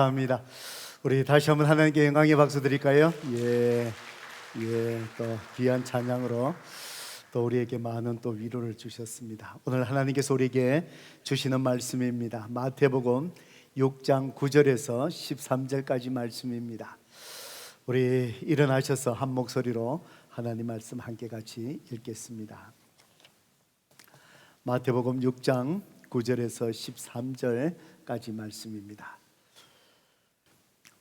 감사합니다. 우리 다시 한번 하나님께 영광의 박수 드릴까요? 또 귀한 찬양으로 또 우리에게 많은 또 위로를 주셨습니다. 오늘 하나님께서 우리에게 주시는 말씀입니다. 마태복음 6장 9절에서 13절까지 말씀입니다. 우리 일어나셔서 한 목소리로 하나님 말씀 함께 같이 읽겠습니다. 마태복음 6장 9절에서 13절까지 말씀입니다.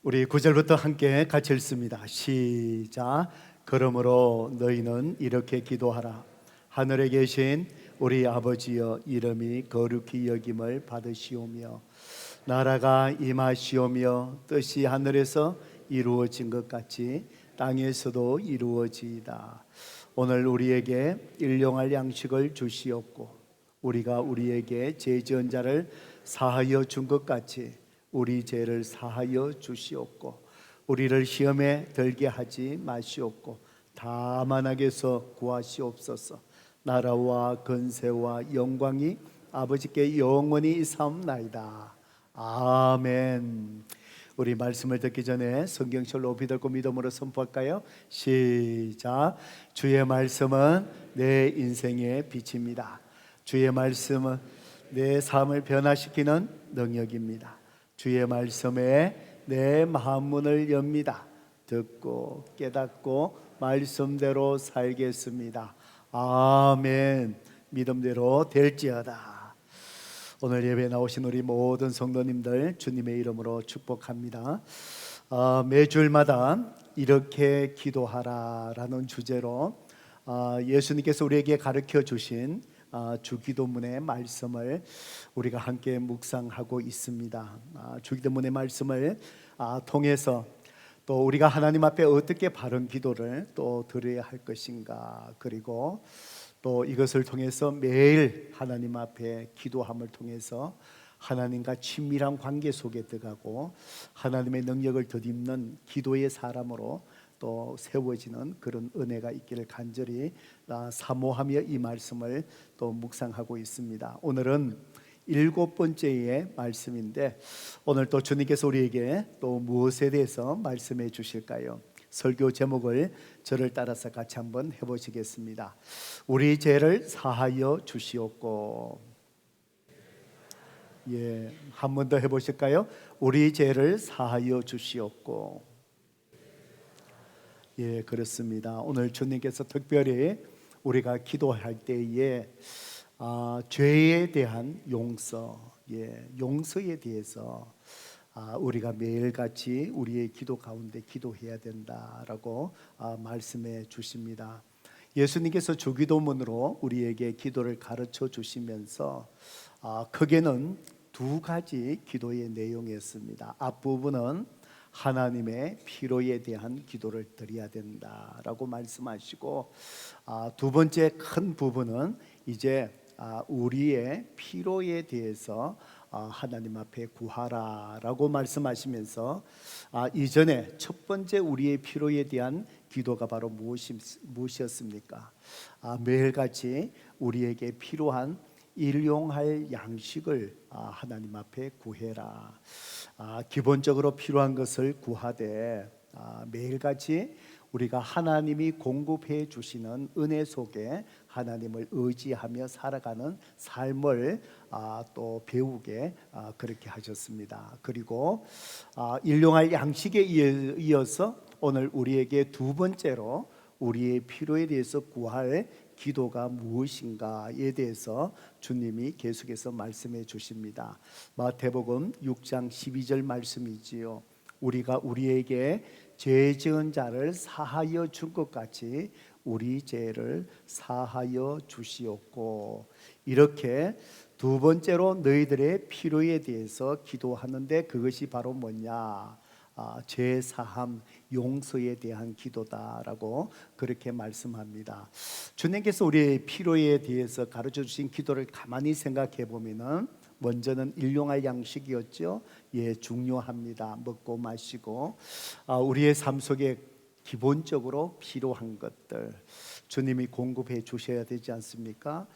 우리 9절부터 함께 같이 읽습니다. 시작. 그러므로 너희는 이렇게 기도하라. 하늘에 계신 우리 아버지여, 이름이 거룩히 여김을 받으시오며 나라가 임하시오며 뜻이 하늘에서 이루어진 것 같이 땅에서도 이루어지이다. 오늘 우리에게 일용할 양식을 주시옵고 우리가 우리에게 죄 지은 자를 사하여 준 것 같이 우리 죄를 사하여 주시옵고 우리를 시험에 들게 하지 마시옵고 다만 악에서 구하시옵소서. 나라와 권세와 영광이 아버지께 영원히 있사옵나이다. 아멘. 우리 말씀을 듣기 전에 성경철 높이 들고 믿음으로 선포할까요? 시작. 주의 말씀은 내 인생의 빛입니다. 주의 말씀은 내 삶을 변화시키는 능력입니다. 주의 말씀에 내 마음문을 엽니다. 듣고 깨닫고 말씀대로 살겠습니다. 아멘. 믿음대로 될지어다. 오늘 예배에 나오신 우리 모든 성도님들 주님의 이름으로 축복합니다. 매주일마다 이렇게 기도하라라는 주제로 예수님께서 우리에게 가르쳐 주신 주기도문의 말씀을 우리가 함께 묵상하고 있습니다. 주기도문의 말씀을 통해서 또 우리가 하나님 앞에 어떻게 바른 기도를 또 드려야 할 것인가, 그리고 또 이것을 통해서 매일 하나님 앞에 기도함을 통해서 하나님과 친밀한 관계 속에 들어가고 하나님의 능력을 덧입는 기도의 사람으로 또 세워지는 그런 은혜가 있기를 간절히 사모하며 이 말씀을 또 묵상하고 있습니다. 오늘은 7번째의 말씀인데 오늘 또 주님께서 우리에게 또 무엇에 대해서 말씀해 주실까요? 설교 제목을 저를 따라서 같이 한번 해보시겠습니다. 우리 죄를 사하여 주시옵고. 한 번 더 해보실까요? 우리 죄를 사하여 주시옵고. 그렇습니다. 오늘 주님께서 특별히 우리가 기도할 때에 죄에 대한 용서, 용서에 대해서 우리가 매일같이 우리의 기도 가운데 기도해야 된다라고 말씀해 주십니다. 예수님께서 주기도문으로 우리에게 기도를 가르쳐 주시면서 크게는 두 가지 기도의 내용이었습니다. 앞부분은 하나님의 필요에 대한 기도를 드려야 된다라고 말씀하시고, 두 번째 큰 부분은 이제 우리의 필요에 대해서 하나님 앞에 구하라라고 말씀하시면서 이전에 첫 번째 우리의 필요에 대한 기도가 바로 무엇이었습니까? 매일같이 우리에게 필요한 일용할 양식을 하나님 앞에 구해라. 기본적으로 필요한 것을 구하되 매일같이 우리가 하나님이 공급해 주시는 은혜 속에 하나님을 의지하며 살아가는 삶을 또 배우게 그렇게 하셨습니다. 그리고 일용할 양식에 이어서 오늘 우리에게 두 번째로 우리의 필요에 대해서 구할 기도가 무엇인가에 대해서 주님이 계속해서 말씀해 주십니다. 마태복음 6장 12절 말씀이지요. 우리가 우리에게 죄 지은 자를 사하여 준 것 같이 우리 죄를 사하여 주시옵고. 이렇게 두 번째로 너희들의 필요에 대해서 기도하는데 그것이 바로 뭐냐? 죄 사함, 용서에 대한 기도다라고 그렇게 말씀합니다. 주님께서 우리의 필요에 대해서 가르쳐 주신 기도를 가만히 생각해 보면은 먼저는 일용할 양식이었죠. 중요합니다. 먹고 마시고 우리의 삶 속에 기본적으로 필요한 것들 주님이 공급해 주셔야 되지 않습니까?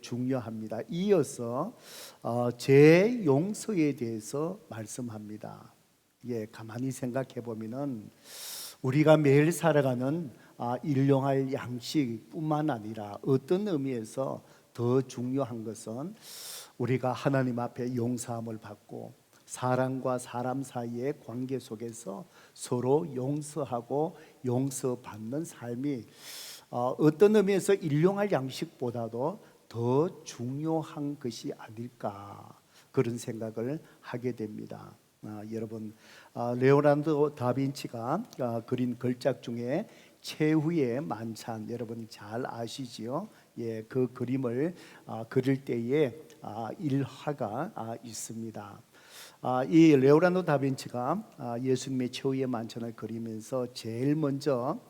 중요합니다. 이어서 죄 용서에 대해서 말씀합니다. 가만히 생각해 보면은 우리가 매일 살아가는 일용할 양식뿐만 아니라 어떤 의미에서 더 중요한 것은 우리가 하나님 앞에 용서함을 받고 사람과 사람 사이의 관계 속에서 서로 용서하고 용서받는 삶이 어떤 의미에서 일용할 양식보다도 더 중요한 것이 아닐까, 그런 생각을 하게 됩니다. 여러분, 레오나르도 다빈치가 그린 걸작 중에 최후의 만찬, 여러분 잘 아시지요? 그 그림을 그릴 때에 일화가 있습니다. 이 레오나르도 다빈치가 예수님의 최후의 만찬을 그리면서 제일 먼저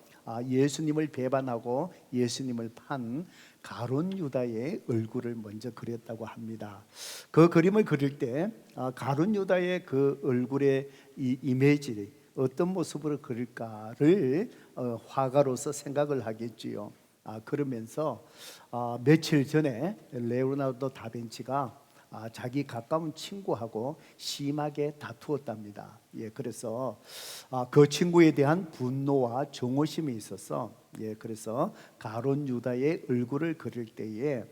예수님을 배반하고 예수님을 판 가룟 유다의 얼굴을 먼저 그렸다고 합니다. 그 그림을 그릴 때 가룟 유다의 그 얼굴의 이 이미지를 어떤 모습으로 그릴까를 화가로서 생각을 하겠지요. 그러면서 며칠 전에 레오나르도 다빈치가 자기 가까운 친구하고 심하게 다투었답니다. 그래서 그 친구에 대한 분노와 정오심이 있어서 그래서 가룟 유다의 얼굴을 그릴 때에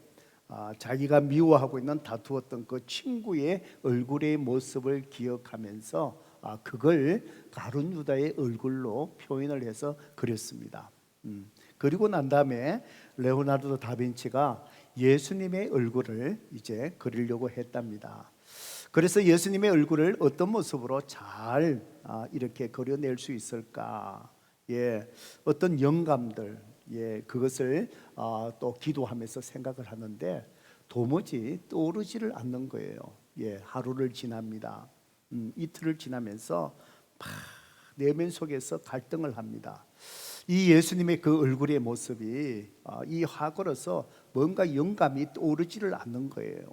자기가 미워하고 있는 다투었던 그 친구의 얼굴의 모습을 기억하면서 그걸 가룟 유다의 얼굴로 표현을 해서 그렸습니다. 그리고 난 다음에 레오나르도 다빈치가 예수님의 얼굴을 이제 그리려고 했답니다. 그래서 예수님의 얼굴을 어떤 모습으로 잘 이렇게 그려낼 수 있을까? 어떤 영감들, 그것을 또 기도하면서 생각을 하는데 도무지 떠오르지를 않는 거예요. 하루를 지납니다. 이틀을 지나면서 막 내면 속에서 갈등을 합니다. 이 예수님의 그 얼굴의 모습이 이 화가로서 뭔가 영감이 떠오르지를 않는 거예요.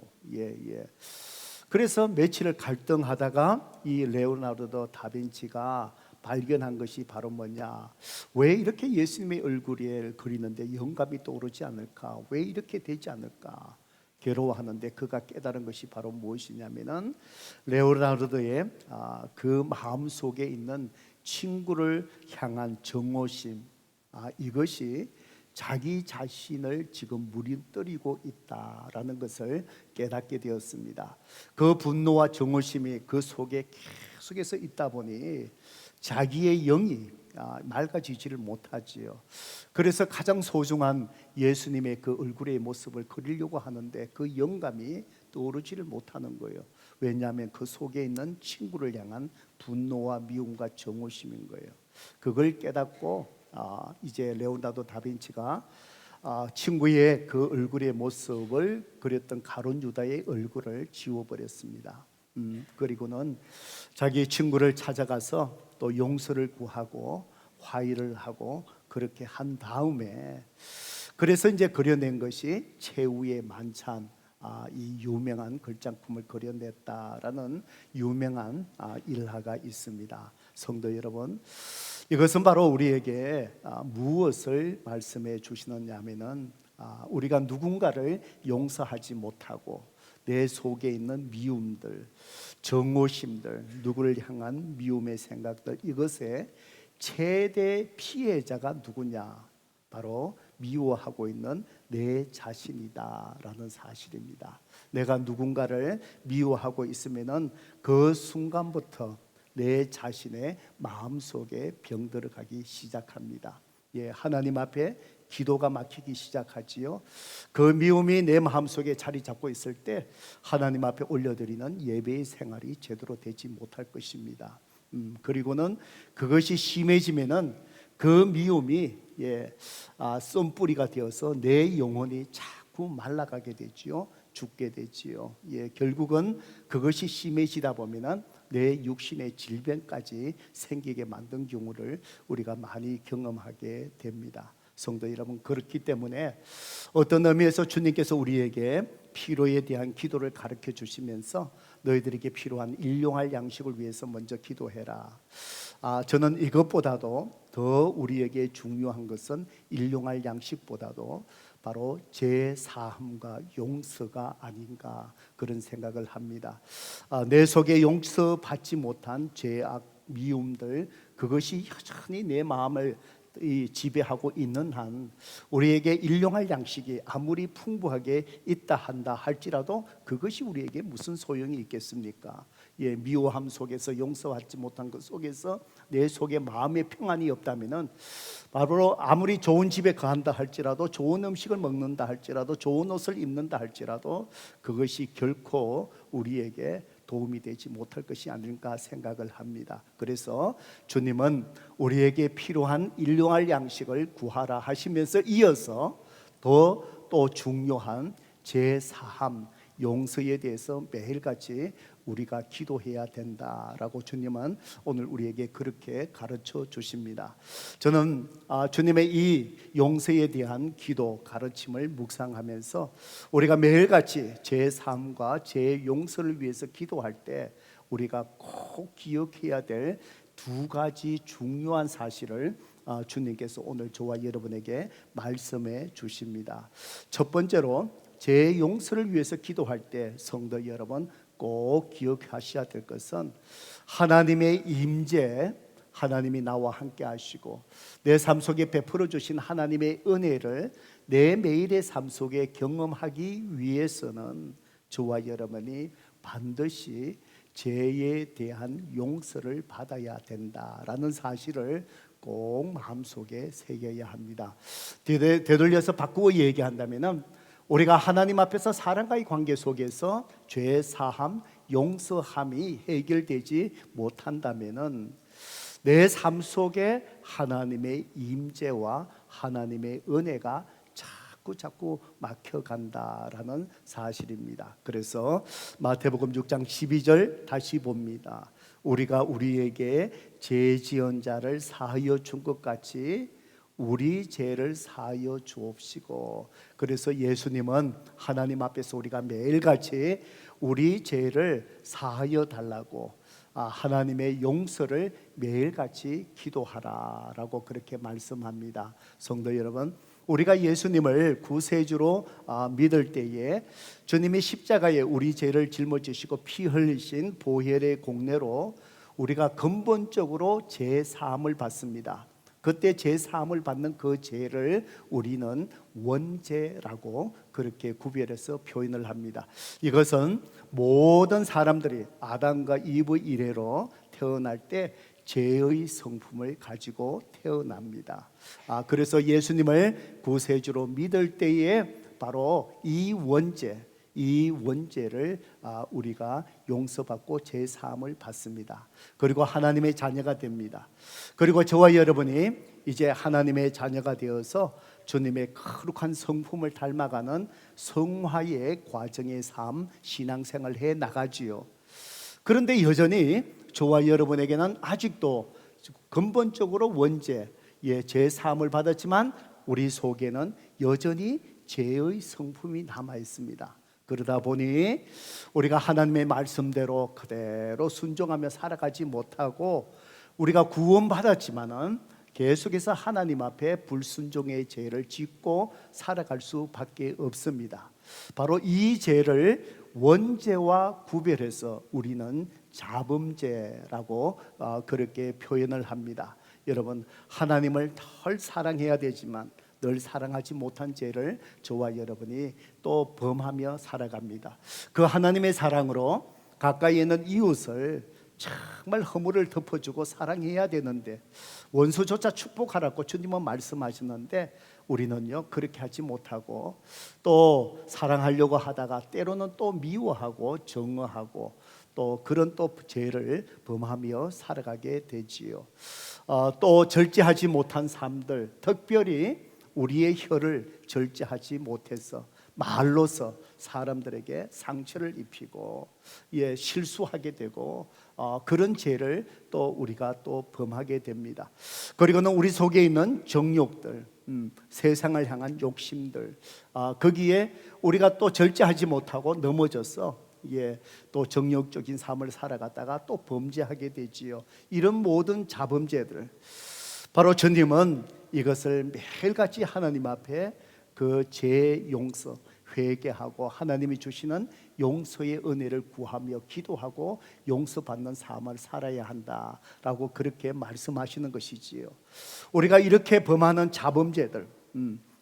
그래서 며칠을 갈등하다가 이 레오나르도 다빈치가 발견한 것이 바로 뭐냐? 왜 이렇게 예수님의 얼굴을 그리는데 영감이 떠오르지 않을까? 왜 이렇게 되지 않을까? 괴로워하는데 그가 깨달은 것이 바로 무엇이냐면은 레오나르도의 그 마음 속에 있는 친구를 향한 정오심, 이것이 자기 자신을 지금 무너뜨리고 있다라는 것을 깨닫게 되었습니다. 그 분노와 정오심이 그 속에 계속해서 있다 보니 자기의 영이 맑아지지를 못하지요. 그래서 가장 소중한 예수님의 그 얼굴의 모습을 그리려고 하는데 그 영감이 떠오르지를 못하는 거예요. 왜냐하면 그 속에 있는 친구를 향한 분노와 미움과 정오심인 거예요. 그걸 깨닫고 이제 레오나르도 다빈치가 친구의 그 얼굴의 모습을 그렸던 가룟 유다의 얼굴을 지워버렸습니다. 그리고는 자기 친구를 찾아가서 또 용서를 구하고 화해를 하고 그렇게 한 다음에 그래서 이제 그려낸 것이 최후의 만찬, 이 유명한 걸작품을 그려냈다라는 유명한 일화가 있습니다. 성도 여러분, 이것은 바로 우리에게 무엇을 말씀해 주시느냐면은 우리가 누군가를 용서하지 못하고 내 속에 있는 미움들, 정오심들, 누구를 향한 미움의 생각들, 이것의 최대 피해자가 누구냐? 바로 미워하고 있는 내 자신이다라는 사실입니다. 내가 누군가를 미워하고 있으면은 그 순간부터 내 자신의 마음속에 병들어가기 시작합니다. 하나님 앞에 기도가 막히기 시작하지요. 그 미움이 내 마음속에 자리 잡고 있을 때 하나님 앞에 올려드리는 예배의 생활이 제대로 되지 못할 것입니다. 그리고는 그것이 심해지면은 그 미움이 쏜뿌리가 되어서 내 영혼이 자꾸 말라가게 되지요. 죽게 되지요. 결국은 그것이 심해지다 보면은 내 육신의 질병까지 생기게 만든 경우를 우리가 많이 경험하게 됩니다. 성도 여러분, 그렇기 때문에 어떤 의미에서 주님께서 우리에게 필요에 대한 기도를 가르쳐 주시면서 너희들에게 필요한 일용할 양식을 위해서 먼저 기도해라. 저는 이것보다도 더 우리에게 중요한 것은 일용할 양식보다도 바로 제사함과 용서가 아닌가, 그런 생각을 합니다. 내 속에 용서받지 못한 죄악, 미움들, 그것이 여전히 내 마음을 지배하고 있는 한 우리에게 일용할 양식이 아무리 풍부하게 있다 한다 할지라도 그것이 우리에게 무슨 소용이 있겠습니까? 미워함 속에서 용서받지 못한 것 속에서 내 속에 마음의 평안이 없다면은 바로 아무리 좋은 집에 거한다 할지라도, 좋은 음식을 먹는다 할지라도, 좋은 옷을 입는다 할지라도 그것이 결코 우리에게 도움이 되지 못할 것이 아닐까 생각을 합니다. 그래서 주님은 우리에게 필요한 일용할 양식을 구하라 하시면서 이어서 또 중요한 제사함, 용서에 대해서 매일같이 우리가 기도해야 된다라고 주님은 오늘 우리에게 그렇게 가르쳐 주십니다. 저는 주님의 이 용서에 대한 기도 가르침을 묵상하면서 우리가 매일같이 제 삶과 제 용서를 위해서 기도할 때 우리가 꼭 기억해야 될 두 가지 중요한 사실을 주님께서 오늘 저와 여러분에게 말씀해 주십니다. 첫 번째로, 제 용서를 위해서 기도할 때 성도 여러분 꼭 기억하셔야 될 것은 하나님의 임재, 하나님이 나와 함께 하시고 내 삶 속에 베풀어 주신 하나님의 은혜를 내 매일의 삶 속에 경험하기 위해서는 저와 여러분이 반드시 죄에 대한 용서를 받아야 된다라는 사실을 꼭 마음속에 새겨야 합니다. 되돌려서 바꾸어 얘기한다면 우리가 하나님 앞에서 사람과의 관계 속에서 죄 사함, 용서함이 해결되지 못한다면은 내 삶 속에 하나님의 임재와 하나님의 은혜가 자꾸 막혀간다라는 사실입니다. 그래서 마태복음 6장 12절 다시 봅니다. 우리가 우리에게 죄 지은 자를 사하여 준 것 같이 우리 죄를 사하여 주옵시고. 그래서 예수님은 하나님 앞에서 우리가 매일같이 우리 죄를 사하여 달라고, 하나님의 용서를 매일같이 기도하라라고 그렇게 말씀합니다. 성도 여러분, 우리가 예수님을 구세주로 믿을 때에 주님이 십자가에 우리 죄를 짊어지시고 피 흘리신 보혈의 공로로 우리가 근본적으로 죄 사함을 받습니다. 그때 죄 사함을 받는 그 죄를 우리는 원죄라고 그렇게 구별해서 표현을 합니다. 이것은 모든 사람들이 아담과 이브 이래로 태어날 때 죄의 성품을 가지고 태어납니다. 그래서 예수님을 구세주로 믿을 때에 바로 이 원죄를 우리가 용서받고 죄 사함을 받습니다. 그리고 하나님의 자녀가 됩니다. 그리고 저와 여러분이 이제 하나님의 자녀가 되어서 주님의 거룩한 성품을 닮아가는 성화의 과정의 삶, 신앙생활을 해 나가지요. 그런데 여전히 저와 여러분에게는 아직도 근본적으로 원죄, 죄 사함을 받았지만 우리 속에는 여전히 죄의 성품이 남아 있습니다. 그러다 보니 우리가 하나님의 말씀대로 그대로 순종하며 살아가지 못하고 우리가 구원받았지만은 계속해서 하나님 앞에 불순종의 죄를 짓고 살아갈 수밖에 없습니다. 바로 이 죄를 원죄와 구별해서 우리는 자범죄라고 그렇게 표현을 합니다. 여러분, 하나님을 덜 사랑해야 되지만 늘 사랑하지 못한 죄를 저와 여러분이 또 범하며 살아갑니다. 그 하나님의 사랑으로 가까이 있는 이웃을 정말 허물을 덮어주고 사랑해야 되는데 원수조차 축복하라고 주님은 말씀하시는데 우리는요 그렇게 하지 못하고 또 사랑하려고 하다가 때로는 또 미워하고 정어하고 또 그런 또 죄를 범하며 살아가게 되지요. 또 절제하지 못한 삶들, 특별히 우리의 혀를 절제하지 못해서 말로서 사람들에게 상처를 입히고 실수하게 되고 그런 죄를 또 우리가 또 범하게 됩니다. 그리고는 우리 속에 있는 정욕들, 세상을 향한 욕심들, 거기에 우리가 또 절제하지 못하고 넘어져서 또 정욕적인 삶을 살아갔다가 또 범죄하게 되지요. 이런 모든 자범죄들, 바로 주님은 이것을 매일같이 하나님 앞에 그 죄 용서 회개하고 하나님이 주시는 용서의 은혜를 구하며 기도하고 용서받는 삶을 살아야 한다라고 그렇게 말씀하시는 것이지요. 우리가 이렇게 범하는 자범죄들,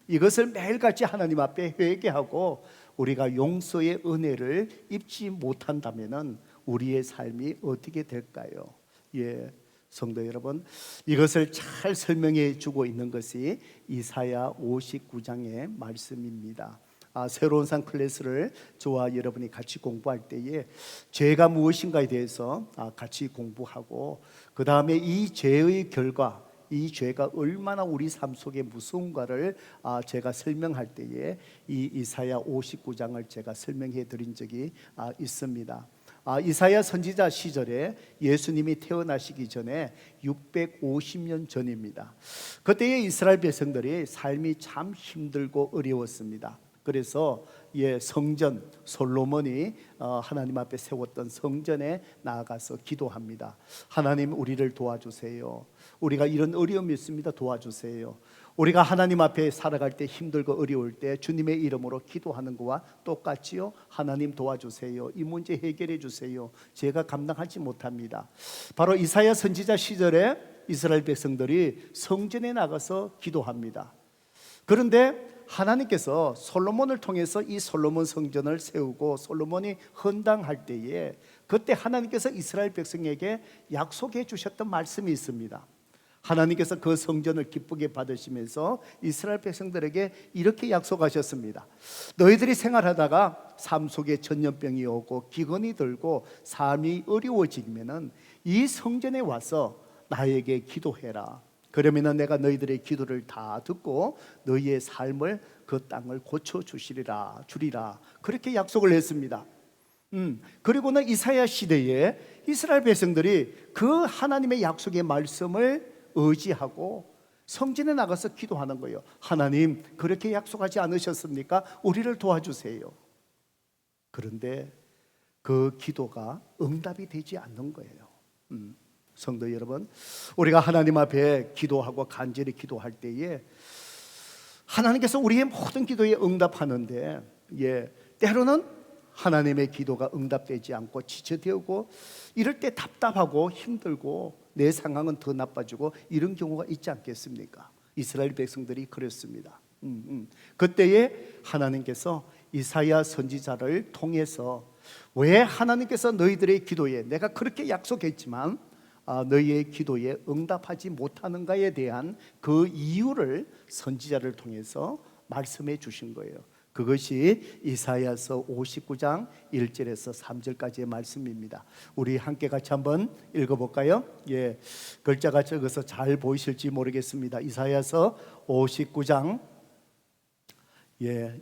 이것을 매일같이 하나님 앞에 회개하고 우리가 용서의 은혜를 입지 못한다면 우리의 삶이 어떻게 될까요? 예, 성도 여러분, 이것을 잘 설명해 주고 있는 것이 이사야 59장의 말씀입니다. 새로운 산 클래스를 저와 여러분이 같이 공부할 때에 죄가 무엇인가에 대해서 같이 공부하고, 그 다음에 이 죄의 결과, 이 죄가 얼마나 우리 삶 속에 무서운가를 제가 설명할 때에 이 이사야 59장을 제가 설명해 드린 적이 있습니다. 이사야 선지자 시절에 예수님이 태어나시기 전에 650년 전입니다. 그때의 이스라엘 백성들이 삶이 참 힘들고 어려웠습니다. 그래서 성전, 솔로몬이 하나님 앞에 세웠던 성전에 나아가서 기도합니다. 하나님, 우리를 도와주세요. 우리가 이런 어려움이 있습니다. 도와주세요. 우리가 하나님 앞에 살아갈 때 힘들고 어려울 때 주님의 이름으로 기도하는 것과 똑같지요. 하나님 도와주세요. 이 문제 해결해 주세요. 제가 감당하지 못합니다. 바로 이사야 선지자 시절에 이스라엘 백성들이 성전에 나가서 기도합니다. 그런데 하나님께서 솔로몬을 통해서 이 솔로몬 성전을 세우고 솔로몬이 헌당할 때에 그때 하나님께서 이스라엘 백성에게 약속해 주셨던 말씀이 있습니다. 하나님께서 그 성전을 기쁘게 받으시면서 이스라엘 백성들에게 이렇게 약속하셨습니다. 너희들이 생활하다가 삶 속에 전염병이 오고 기근이 들고 삶이 어려워지면은 이 성전에 와서 나에게 기도해라. 그러면 내가 너희들의 기도를 다 듣고 너희의 삶을, 그 땅을 고쳐주시리라, 주리라, 그렇게 약속을 했습니다. 그리고는 이사야 시대에 이스라엘 백성들이 그 하나님의 약속의 말씀을 의지하고 성전에 나가서 기도하는 거예요. 하나님, 그렇게 약속하지 않으셨습니까? 우리를 도와주세요. 그런데 그 기도가 응답이 되지 않는 거예요. 성도 여러분, 우리가 하나님 앞에 기도하고 간절히 기도할 때에 하나님께서 우리의 모든 기도에 응답하는데, 때로는 하나님의 기도가 응답되지 않고 지체되고 이럴 때 답답하고 힘들고 내 상황은 더 나빠지고 이런 경우가 있지 않겠습니까? 이스라엘 백성들이 그랬습니다. 그때에 하나님께서 이사야 선지자를 통해서 왜 하나님께서 너희들의 기도에, 내가 그렇게 약속했지만 너희의 기도에 응답하지 못하는가에 대한 그 이유를 선지자를 통해서 말씀해 주신 거예요. 그것이 이사야서 59장 1절에서 3절까지의 말씀입니다. 우리 함께 같이 한번 읽어볼까요? 글자가 적어서 잘 보이실지 모르겠습니다. 이사야서 59장,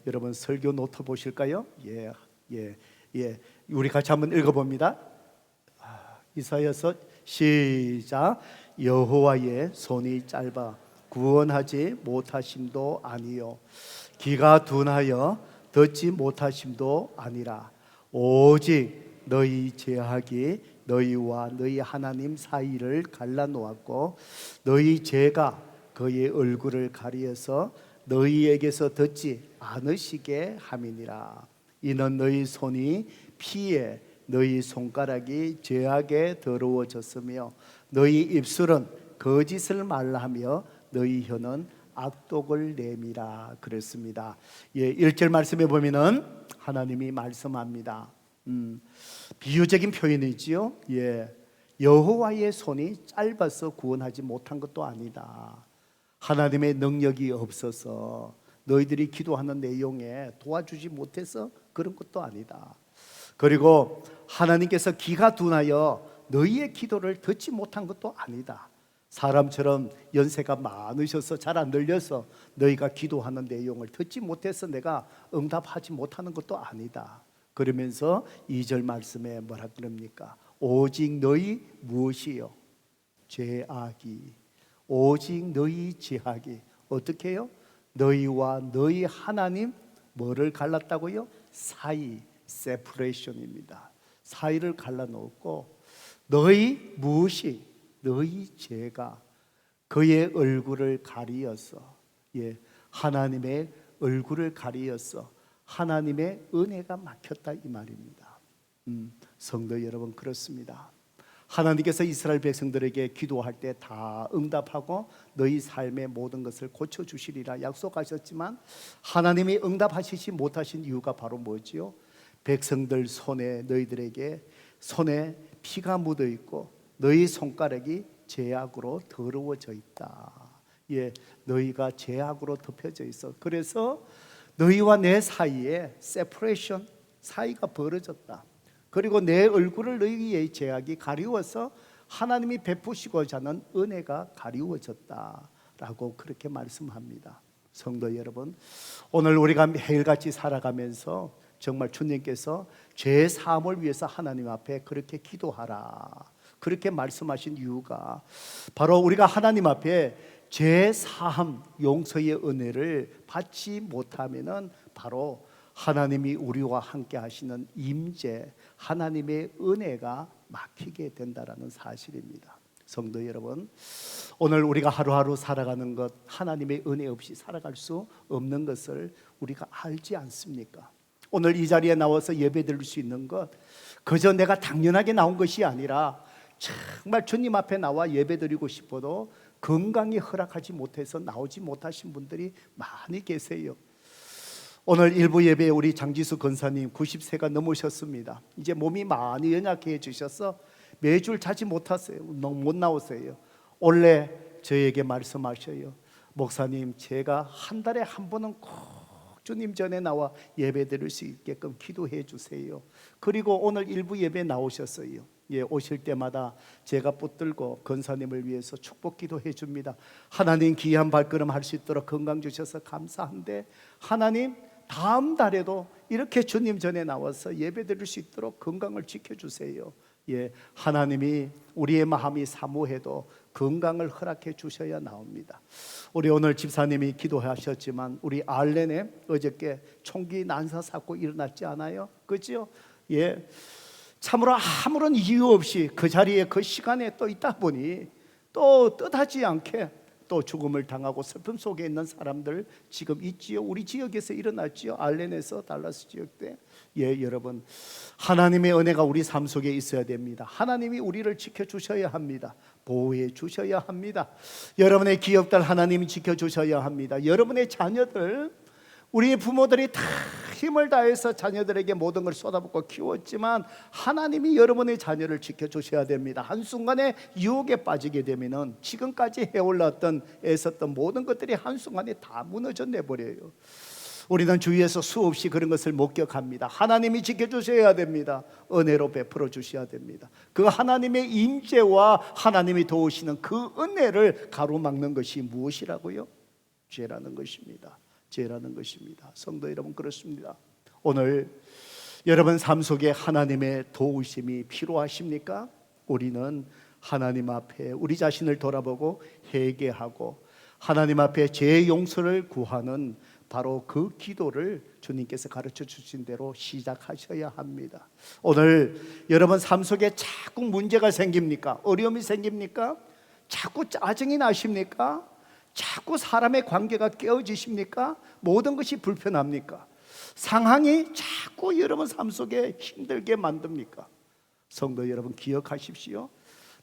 여러분 설교 노트 보실까요? 우리 같이 한번 읽어봅니다. 이사야서 시작. 여호와의 손이 짧아 구원하지 못하심도 아니요 귀가 둔하여 듣지 못하심도 아니라 오직 너희 죄악이 너희와 너희 하나님 사이를 갈라놓았고 너희 죄가 그의 얼굴을 가리어서 너희에게서 듣지 않으시게 함이니라. 이는 너희 손이 피에 너희 손가락이 죄악에 더러워졌으며 너희 입술은 거짓을 말하며 너희 혀는 악독을 내미라 그랬습니다. 1절 말씀에 보면은 하나님이 말씀합니다. 비유적인 표현이지요. 여호와의 손이 짧아서 구원하지 못한 것도 아니다. 하나님의 능력이 없어서 너희들이 기도하는 내용에 도와주지 못해서 그런 것도 아니다. 그리고 하나님께서 귀가 둔하여 너희의 기도를 듣지 못한 것도 아니다. 사람처럼 연세가 많으셔서 잘 안 들려서 너희가 기도하는 내용을 듣지 못해서 내가 응답하지 못하는 것도 아니다. 그러면서 2절 말씀에 뭐라 그럽니까? 오직 너희 무엇이요? 죄악이. 오직 너희 죄악이. 어떻게 해요? 너희와 너희 하나님 뭐를 갈랐다고요? 사이, 세퍼레이션입니다. 사이를 갈라놓고 너희 무엇이, 너희 죄가 그의 얼굴을 가리어서, 하나님의 얼굴을 가리어서 하나님의 은혜가 막혔다 이 말입니다. 성도 여러분, 그렇습니다. 하나님께서 이스라엘 백성들에게 기도할 때 다 응답하고 너희 삶의 모든 것을 고쳐주시리라 약속하셨지만 하나님이 응답하시지 못하신 이유가 바로 뭐지요? 백성들 손에, 너희들에게 손에 피가 묻어 있고 너희 손가락이 죄악으로 더러워져 있다. 예, 너희가 죄악으로 덮여져 있어. 그래서 너희와 내 사이에 세퍼레이션, 사이가 벌어졌다. 그리고 내 얼굴을 너희의 죄악이 가리워서 하나님이 베푸시고자 하는 은혜가 가리워졌다라고 그렇게 말씀합니다. 성도 여러분, 오늘 우리가 매일같이 살아가면서 정말 주님께서 죄 사함을 위해서 하나님 앞에 그렇게 기도하라, 그렇게 말씀하신 이유가 바로 우리가 하나님 앞에 죄 사함, 용서의 은혜를 받지 못하면은 바로 하나님이 우리와 함께 하시는 임재, 하나님의 은혜가 막히게 된다라는 사실입니다. 성도 여러분, 오늘 우리가 하루하루 살아가는 것, 하나님의 은혜 없이 살아갈 수 없는 것을 우리가 알지 않습니까? 오늘 이 자리에 나와서 예배드릴 수 있는 것, 그저 내가 당연하게 나온 것이 아니라 정말 주님 앞에 나와 예배드리고 싶어도 건강이 허락하지 못해서 나오지 못하신 분들이 많이 계세요. 오늘 일부 예배에 우리 장지수 권사님 90세가 넘으셨습니다. 이제 몸이 많이 연약해지셔서 매주 자지 못하세요. 못 나오세요. 원래 저에게 말씀하셔요. 목사님, 제가 한 달에 한 번은 꼭 주님 전에 나와 예배 드릴 수 있게끔 기도해 주세요. 그리고 오늘 일부 예배 나오셨어요. 예, 오실 때마다 제가 붙들고 권사님을 위해서 축복 기도해 줍니다. 하나님, 귀한 발걸음 할 수 있도록 건강 주셔서 감사한데 하나님, 다음 달에도 이렇게 주님 전에 나와서 예배 드릴 수 있도록 건강을 지켜주세요. 예, 하나님이 우리의 마음이 사모해도 건강을 허락해 주셔야 나옵니다. 우리 오늘 집사님이 기도하셨지만 우리 알렌에 어저께 총기 난사 사고 일어났지 않아요? 그죠? 예, 참으로 아무런 이유 없이 그 자리에 그 시간에 또 있다 보니 또 뜻하지 않게 또 죽음을 당하고 슬픔 속에 있는 사람들 지금 있지요. 우리 지역에서 일어났지요. 알렌에서, 달라스 지역대. 예, 여러분, 하나님의 은혜가 우리 삶 속에 있어야 됩니다. 하나님이 우리를 지켜주셔야 합니다. 보호해 주셔야 합니다. 여러분의 기업들 하나님이 지켜주셔야 합니다. 여러분의 자녀들, 우리 부모들이 다 힘을 다해서 자녀들에게 모든 걸 쏟아붓고 키웠지만 하나님이 여러분의 자녀를 지켜주셔야 됩니다. 한순간에 유혹에 빠지게 되면 지금까지 해올랐던, 애썼던 모든 것들이 한순간에 다 무너져 내버려요. 우리는 주위에서 수없이 그런 것을 목격합니다. 하나님이 지켜주셔야 됩니다. 은혜로 베풀어 주셔야 됩니다. 그 하나님의 임재와 하나님이 도우시는 그 은혜를 가로막는 것이 무엇이라고요? 죄라는 것입니다. 죄라는 것입니다. 성도 여러분, 그렇습니다. 오늘 여러분 삶 속에 하나님의 도우심이 필요하십니까? 우리는 하나님 앞에 우리 자신을 돌아보고 회개하고 하나님 앞에 죄 용서를 구하는 바로 그 기도를 주님께서 가르쳐 주신 대로 시작하셔야 합니다. 오늘 여러분 삶 속에 자꾸 문제가 생깁니까? 어려움이 생깁니까? 자꾸 짜증이 나십니까? 자꾸 사람의 관계가 깨어지십니까? 모든 것이 불편합니까? 상황이 자꾸 여러분 삶 속에 힘들게 만듭니까? 성도 여러분, 기억하십시오.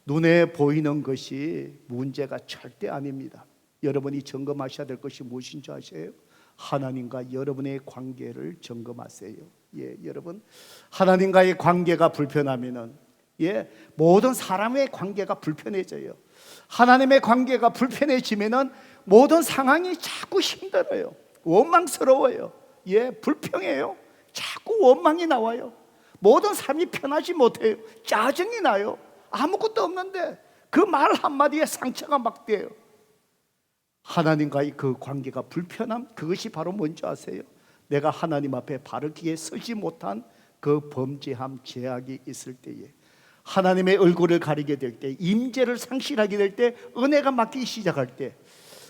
눈에 보이는 것이 문제가 절대 아닙니다. 여러분이 점검하셔야 될 것이 무엇인 줄 아세요? 하나님과 여러분의 관계를 점검하세요. 예, 여러분, 하나님과의 관계가 불편하면은 모든 사람의 관계가 불편해져요. 하나님의 관계가 불편해지면은 모든 상황이 자꾸 힘들어요. 원망스러워요. 불평해요. 자꾸 원망이 나와요. 모든 삶이 편하지 못해요. 짜증이 나요. 아무것도 없는데 그 말 한마디에 상처가 막 돼요. 하나님과의 그 관계가 불편함, 그것이 바로 뭔지 아세요? 내가 하나님 앞에 바르게 서지 못한 그 범죄함, 죄악이 있을 때에, 하나님의 얼굴을 가리게 될 때, 임재를 상실하게 될 때, 은혜가 막히기 시작할 때,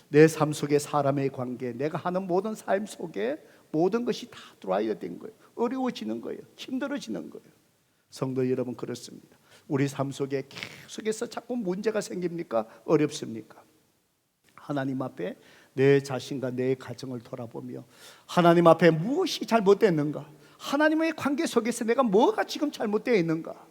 내 삶 속에 사람의 관계, 내가 하는 모든 삶 속에 모든 것이 다 드라이어 된 거예요. 어려워지는 거예요. 힘들어지는 거예요. 성도 여러분, 그렇습니다. 우리 삶 속에 계속해서 자꾸 문제가 생깁니까? 어렵습니까? 하나님 앞에 내 자신과 내 가정을 돌아보며 하나님 앞에 무엇이 잘못됐는가, 하나님의 관계 속에서 내가 뭐가 지금 잘못되어 있는가,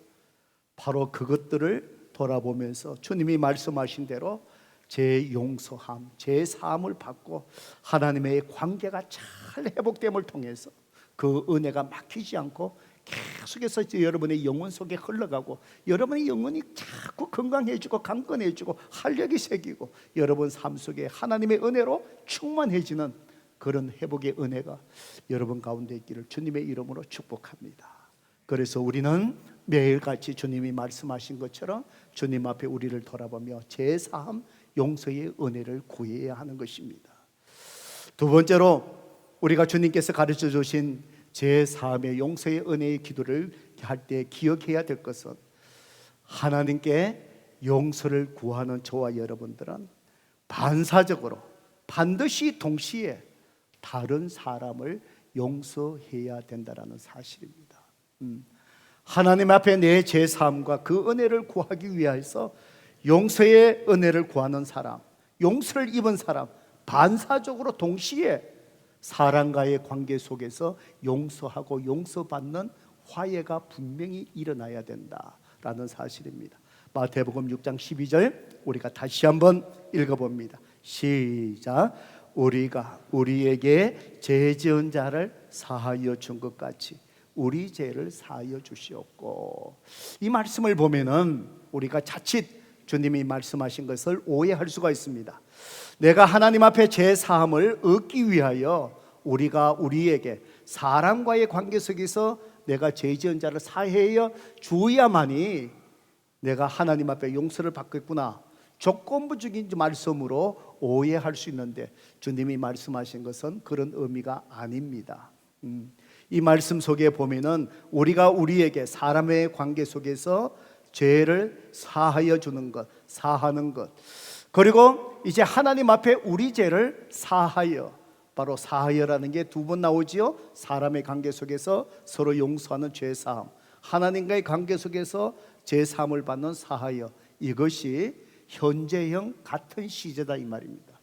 바로 그것들을 돌아보면서 주님이 말씀하신 대로 제 용서함, 제 사함을 받고 하나님의 관계가 잘 회복됨을 통해서 그 은혜가 막히지 않고 계속해서 여러분의 영혼 속에 흘러가고 여러분의 영혼이 자꾸 건강해지고 강건해지고 활력이 생기고 여러분 삶 속에 하나님의 은혜로 충만해지는 그런 회복의 은혜가 여러분 가운데 있기를 주님의 이름으로 축복합니다. 그래서 우리는 매일같이 주님이 말씀하신 것처럼 주님 앞에 우리를 돌아보며 제사함 용서의 은혜를 구해야 하는 것입니다. 두 번째로 우리가 주님께서 가르쳐 주신 제3의 용서의 은혜의 기도를 할 때 기억해야 될 것은 하나님께 용서를 구하는 저와 여러분들은 반사적으로 반드시 동시에 다른 사람을 용서해야 된다는 사실입니다. 하나님 앞에 내 제3과 그 은혜를 구하기 위해서 용서의 은혜를 구하는 사람, 용서를 입은 사람, 반사적으로 동시에 사람과의 관계 속에서 용서하고 용서받는 화해가 분명히 일어나야 된다라는 사실입니다. 마태복음 6장 12절 우리가 다시 한번 읽어봅니다. 시작. 우리가 우리에게 죄 지은 자를 사하여 준 것 같이 우리 죄를 사하여 주시옵고. 이 말씀을 보면은 우리가 자칫 주님이 말씀하신 것을 오해할 수가 있습니다. 내가 하나님 앞에 죄 사함을 얻기 위하여 우리가 우리에게 사람과의 관계 속에서 내가 죄 지은 자를 사하여 주어야만이 내가 하나님 앞에 용서를 받겠구나, 조건부적인 말씀으로 오해할 수 있는데 주님이 말씀하신 것은 그런 의미가 아닙니다. 이 말씀 속에 보면은 우리가 우리에게 사람의 관계 속에서 죄를 사하여 주는 것, 사하는 것, 그리고 이제 하나님 앞에 우리 죄를 사하여, 바로 사하여라는 게 두 번 나오지요. 사람의 관계 속에서 서로 용서하는 죄 사함, 하나님과의 관계 속에서 죄 사함을 받는 사하여, 이것이 현재형 같은 시제다 이 말입니다.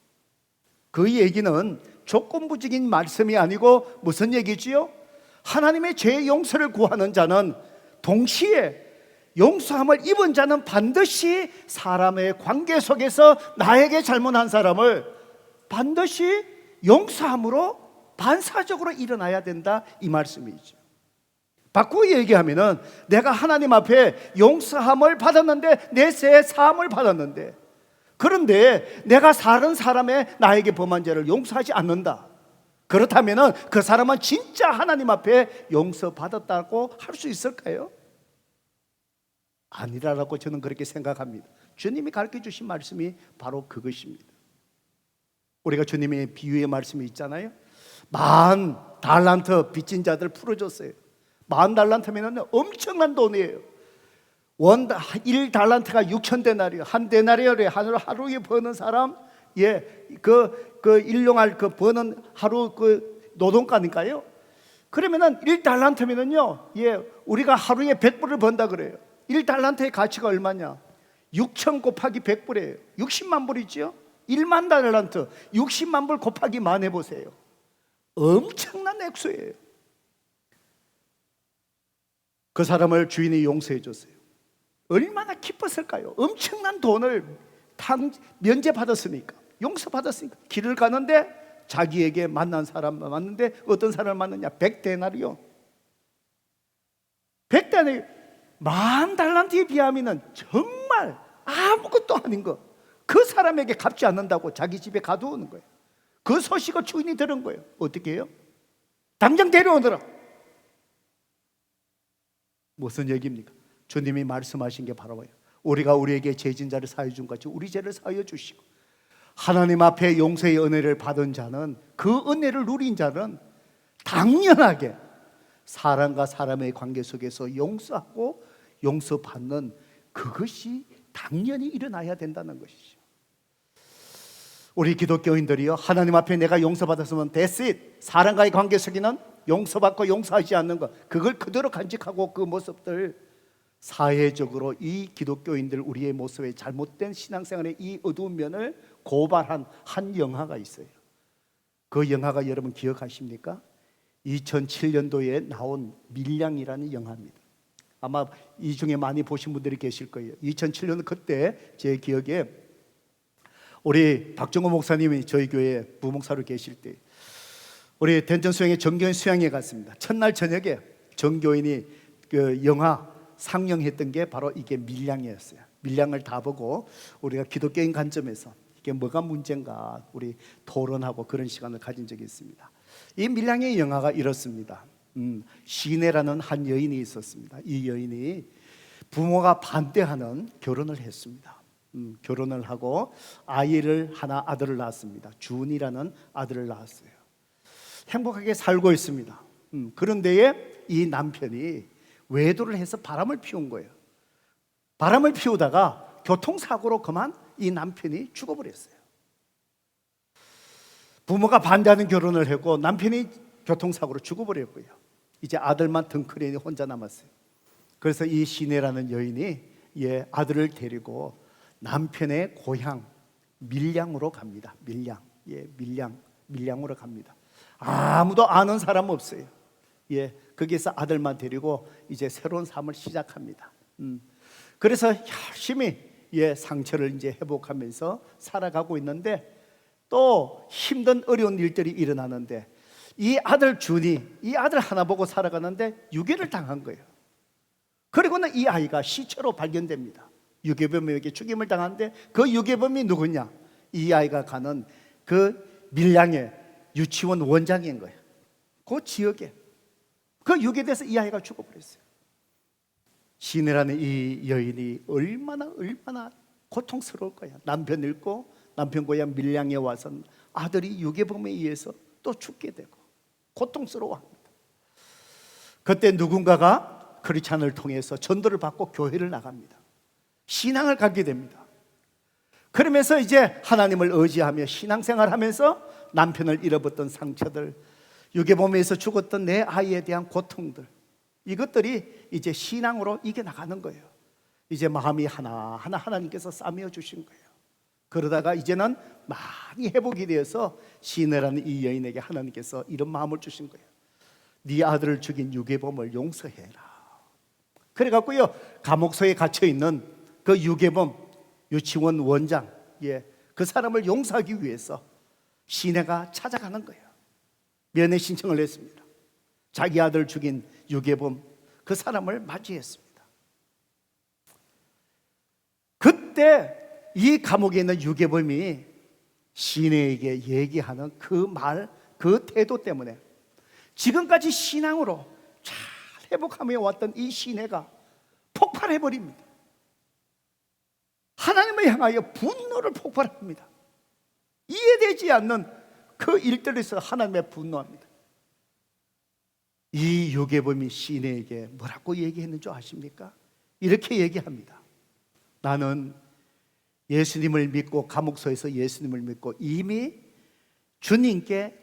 그 얘기는 조건부적인 말씀이 아니고 무슨 얘기지요? 하나님의 죄 용서를 구하는 자는 동시에 용서함을 입은 자는 반드시 사람의 관계 속에서 나에게 잘못한 사람을 반드시 용서함으로 반사적으로 일어나야 된다 이 말씀이죠. 바꾸어 얘기하면은 내가 하나님 앞에 용서함을 받았는데, 내 죄 사함을 받았는데, 그런데 내가 다른 사람의 나에게 범한 죄를 용서하지 않는다, 그렇다면은 그 사람은 진짜 하나님 앞에 용서받았다고 할 수 있을까요? 아니라고 저는 그렇게 생각합니다. 주님이 가르쳐 주신 말씀이 바로 그것입니다. 우리가 주님의 비유의 말씀이 있잖아요. 10,000달란트 빚진 자들 풀어줬어요. 10,000달란트면 엄청난 돈이에요. 1달란트가 6,000데나리요. 한 데나리오에 하루에 버는 사람, 그 일용할 그 버는 하루 그 노동가니까요. 그러면은 1달란트면은요, 우리가 하루에 100불을 번다 그래요. 1달란트의 가치가 얼마냐? 6,000 곱하기 100불이에요. 60만 불이죠. 1만 달란트 60만 불 곱하기 만 해보세요. 엄청난 액수예요. 그 사람을 주인이 용서해 줬어요. 얼마나 기뻤을까요? 엄청난 돈을 면제받았으니까, 용서받았으니까. 길을 가는데 자기에게 만난 사람 만났는데 어떤 사람을 만났냐? 100데나리요. 100데나리요. 10,000달란트에 비하면 정말 아무것도 아닌 거, 그 사람에게 갚지 않는다고 자기 집에 가두는 거예요. 그 소식을 주인이 들은 거예요. 어떻게 해요? 당장 데려오더라. 무슨 얘기입니까? 주님이 말씀하신 게 바로 뭐예요? 우리가 우리에게 죄진 자를 사하여 준 같이 우리 죄를 사하여 주시고, 하나님 앞에 용서의 은혜를 받은 자는, 그 은혜를 누린 자는 당연하게 사람과 사람의 관계 속에서 용서하고 용서받는, 그것이 당연히 일어나야 된다는 것이죠. 우리 기독교인들이요, 하나님 앞에 내가 용서받았으면 that's it. 사람과의 관계 속에는 용서받고 용서하지 않는 것, 그걸 그대로 간직하고 그 모습들, 사회적으로 이 기독교인들 우리의 모습의 잘못된 신앙생활의 이 어두운 면을 고발한 한 영화가 있어요. 그 영화가 여러분 기억하십니까? 2007년도에 나온 밀양이라는 영화입니다. 아마 이 중에 많이 보신 분들이 계실 거예요. 2007년 그때 제 기억에 우리 박정호 목사님이 저희 교회 부목사로 계실 때 우리 대전수양에 정교인 수양에 갔습니다. 첫날 저녁에 정교인이 그 영화 상영했던 게 바로 이게 밀양이었어요. 밀양을 다 보고 우리가 기독교인 관점에서 이게 뭐가 문제인가 우리 토론하고 그런 시간을 가진 적이 있습니다. 이 밀양의 영화가 이렇습니다. 시내라는 한 여인이 있었습니다. 이 여인이 부모가 반대하는 결혼을 했습니다. 결혼을 하고 아들을 낳았습니다. 준이라는 아들을 낳았어요. 행복하게 살고 있습니다. 그런데 이 남편이 외도를 해서 바람을 피운 거예요. 바람을 피우다가 교통사고로 그만 이 남편이 죽어버렸어요. 부모가 반대하는 결혼을 했고 남편이 교통사고로 죽어버렸고요. 이제 아들만 덩크레니 혼자 남았어요. 그래서 이 시내라는 여인이 아들을 데리고 남편의 고향 밀양으로 갑니다. 밀양으로 갑니다. 아무도 아는 사람 없어요. 거기에서 아들만 데리고 이제 새로운 삶을 시작합니다. 그래서 열심히 상처를 이제 회복하면서 살아가고 있는데 또 힘든 어려운 일들이 일어나는데 이 아들 준이 이 아들 하나 보고 살아가는데 유괴를 당한 거예요. 그리고는 이 아이가 시체로 발견됩니다. 유괴범에게 죽임을 당하는데 그 유괴범이 누구냐? 이 아이가 가는 그 밀양의 유치원 원장인 거예요. 그 지역에 그 유괴돼서 이 아이가 죽어버렸어요. 시내라는 이 여인이 얼마나 고통스러울 거야. 남편 잃고 남편 고향 밀양에 와서 아들이 유괴범에 의해서 또 죽게 되고 고통스러워합니다. 그때 누군가가 크리스찬을 통해서 전도를 받고 교회를 나갑니다. 신앙을 갖게 됩니다. 그러면서 이제 하나님을 의지하며 신앙생활하면서 남편을 잃어버렸던 상처들, 유괴범에서 죽었던 내 아이에 대한 고통들, 이것들이 이제 신앙으로 이겨나가는 거예요. 이제 마음이 하나하나 하나님께서 싸매어 주신 거예요. 그러다가 이제는 많이 회복이 되어서 시내라는 이 여인에게 하나님께서 이런 마음을 주신 거예요. 네 아들을 죽인 유괴범을 용서해라. 그래갖고요 감옥소에 갇혀있는 그 유괴범 유치원 원장 그 사람을 용서하기 위해서 시내가 찾아가는 거예요. 면회 신청을 했습니다. 자기 아들 죽인 유괴범 그 사람을 맞이했습니다. 그때 이 감옥에 있는 유괴범이 시내에게 얘기하는 그 말, 그 태도 때문에 지금까지 신앙으로 잘 회복하며 왔던 이 시내가 폭발해버립니다. 하나님을 향하여 분노를 폭발합니다. 이해되지 않는 그 일들에서 하나님의 분노합니다. 이 유괴범이 시내에게 뭐라고 얘기했는 줄 아십니까? 이렇게 얘기합니다. 나는 예수님을 믿고 감옥소에서 예수님을 믿고 이미 주님께